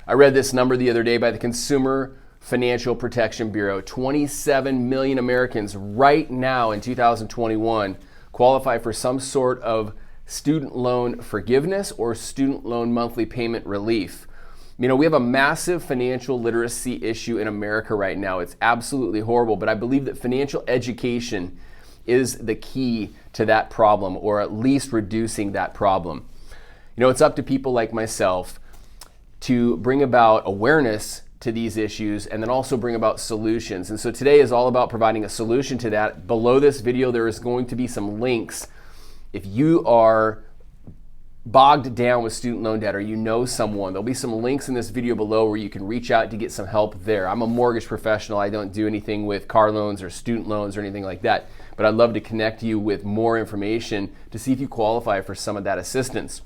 I read this number the other day by the Consumer Financial Protection Bureau. 27 million Americans right now in 2021 qualify for some sort of student loan forgiveness or student loan monthly payment relief. You know, we have a massive financial literacy issue in America right now. It's absolutely horrible, but I believe that financial education is the key to that problem, or at least reducing that problem. You know, it's up to people like myself to bring about awareness to these issues and then also bring about solutions. And so today is all about providing a solution to that. Below this video, there is going to be some links. If you are bogged down with student loan debt or you know someone, there'll be some links in this video below where you can reach out to get some help there. I'm a mortgage professional. I don't do anything with car loans or student loans or anything like that, but I'd love to connect you with more information to see if you qualify for some of that assistance.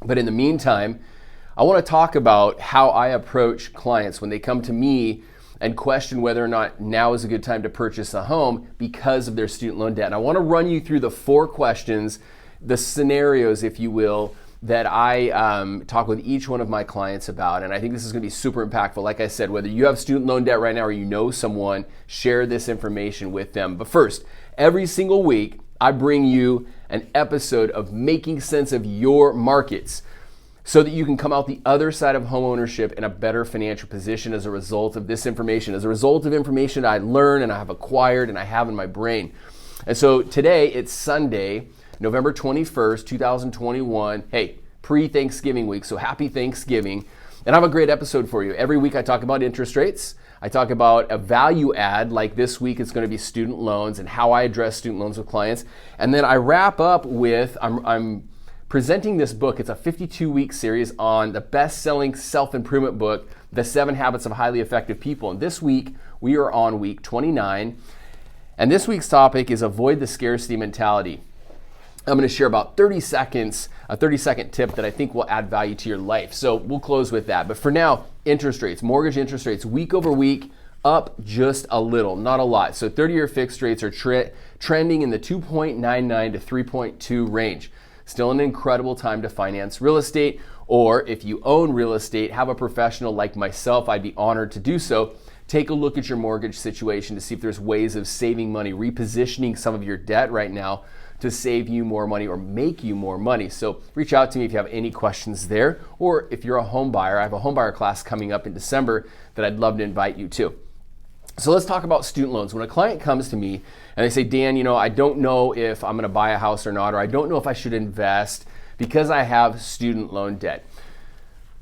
But in the meantime, I want to talk about how I approach clients when they come to me and question whether or not now is a good time to purchase a home because of their student loan debt. And I want to run you through the 4 questions, the scenarios, if you will, that I talk with each one of my clients about. And I think this is going to be super impactful. Like I said, whether you have student loan debt right now or you know someone, share this information with them. But first, every single week, I bring you an episode of making sense of your markets, so that you can come out the other side of homeownership in a better financial position as a result of this information, as a result of information I learn and I have acquired and I have in my brain. And so today, it's Sunday, November 21st, 2021. Hey, pre-Thanksgiving week, so happy Thanksgiving. And I have a great episode for you. Every week I talk about interest rates. I talk about a value add, like this week it's going to be student loans and how I address student loans with clients. And then I wrap up with, I'm presenting this book. It's a 52-week series on the best-selling self-improvement book, The 7 Habits of Highly Effective People. And this week, we are on week 29. And this week's topic is avoid the scarcity mentality. I'm going to share about 30 seconds, a 30-second tip that I think will add value to your life. So we'll close with that. But for now, interest rates, mortgage interest rates, week over week, up just a little, not a lot. So 30-year fixed rates are trending in the 2.99 to 3.2 range. Still an incredible time to finance real estate, or if you own real estate, have a professional like myself, I'd be honored to do so. Take a look at your mortgage situation to see if there's ways of saving money, repositioning some of your debt right now to save you more money or make you more money. So reach out to me if you have any questions there, or if you're a home buyer, I have a home buyer class coming up in December that I'd love to invite you to. So let's talk about student loans. When a client comes to me and they say, Dan, you know, I don't know if I'm going to buy a house or not, or I don't know if I should invest because I have student loan debt.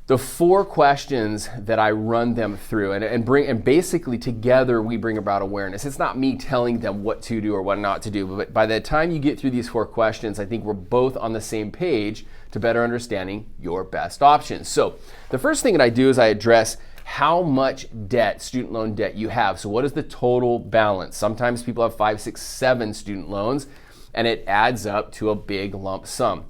The 4 questions that I run them through and basically together we bring about awareness. It's not me telling them what to do or what not to do, but by the time you get through these 4 questions, I think we're both on the same page to better understanding your best options. So the first thing that I do is I address how much debt, student loan debt you have. So what is the total balance? Sometimes people have 5, 6, 7 student loans and it adds up to a big lump sum.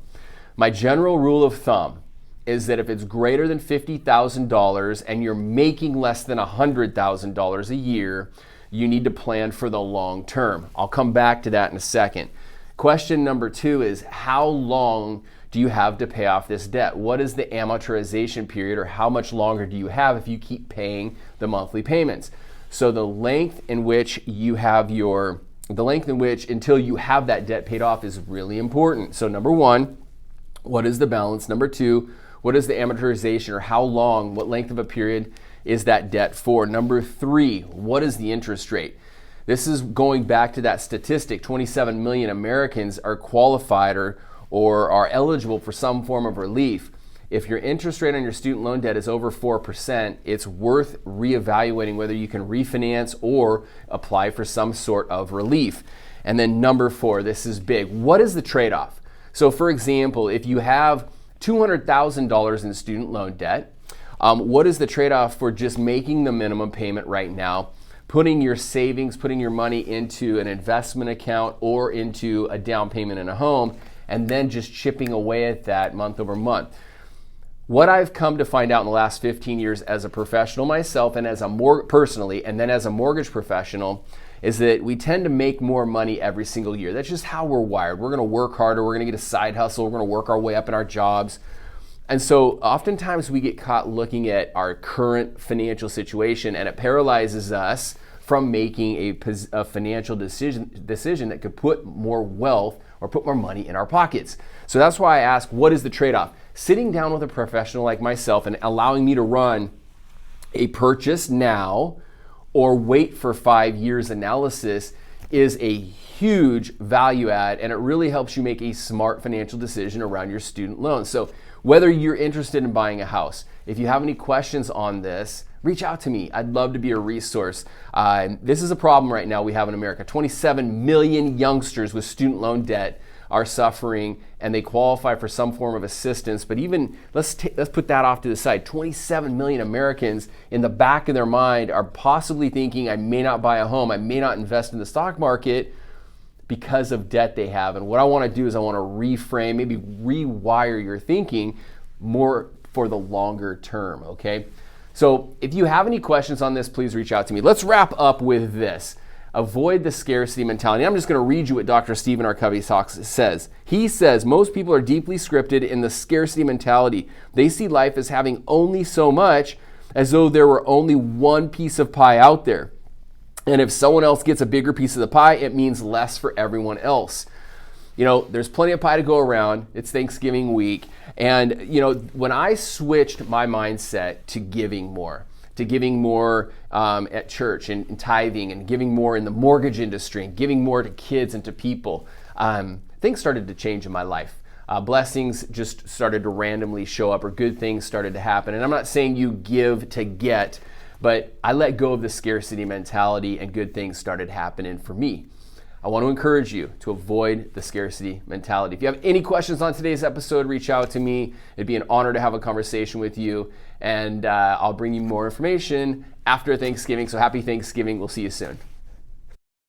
My general rule of thumb is that if it's greater than $50,000 and you're making less than $100,000 a year, you need to plan for the long term. I'll come back to that in a second. Question number 2 is how long do you have to pay off this debt? What is the amortization period, or how much longer do you have if you keep paying the monthly payments? So the length in which until you have that debt paid off is really important. So number 1, what is the balance? Number 2, what is the amortization, or how long, what length of a period is that debt for? Number 3, what is the interest rate? This is going back to that statistic, 27 million Americans are qualified or are eligible for some form of relief. If your interest rate on your student loan debt is over 4%, it's worth reevaluating whether you can refinance or apply for some sort of relief. And then number 4, this is big. What is the trade-off? So for example, if you have $200,000 in student loan debt, what is the trade-off for just making the minimum payment right now, putting your savings, putting your money into an investment account or into a down payment in a home, and then just chipping away at that month over month? What I've come to find out in the last 15 years as a professional myself and as a personally, and then as a mortgage professional, is that we tend to make more money every single year. That's just how we're wired. We're going to work harder. We're going to get a side hustle. We're going to work our way up in our jobs. And so oftentimes we get caught looking at our current financial situation, and it paralyzes us from making a financial decision that could put more wealth or put more money in our pockets. So that's why I ask, what is the trade-off? Sitting down with a professional like myself and allowing me to run a purchase now or wait for 5 years analysis is a huge value add, and it really helps you make a smart financial decision around your student loans. So whether you're interested in buying a house, if you have any questions on this, reach out to me. I'd love to be a resource. This is a problem right now we have in America. 27 million youngsters with student loan debt are suffering, and they qualify for some form of assistance. But even, let's put that off to the side. 27 million Americans in the back of their mind are possibly thinking, I may not buy a home, I may not invest in the stock market because of debt they have. And what I want to do is I want to reframe, maybe rewire your thinking more for the longer term, okay? So if you have any questions on this, please reach out to me. Let's wrap up with this. Avoid the scarcity mentality. I'm just going to read you what Dr. Stephen R. Covey says. He says, most people are deeply scripted in the scarcity mentality. They see life as having only so much, as though there were only one piece of pie out there. And if someone else gets a bigger piece of the pie, it means less for everyone else. You know, there's plenty of pie to go around. It's Thanksgiving week. And, you know, when I switched my mindset to giving more at church and tithing and giving more in the mortgage industry and giving more to kids and to people, things started to change in my life. Blessings just started to randomly show up, or good things started to happen. And I'm not saying you give to get, but I let go of the scarcity mentality and good things started happening for me. I want to encourage you to avoid the scarcity mentality. If you have any questions on today's episode, reach out to me. It'd be an honor to have a conversation with you, and I'll bring you more information after Thanksgiving. So happy Thanksgiving. We'll see you soon.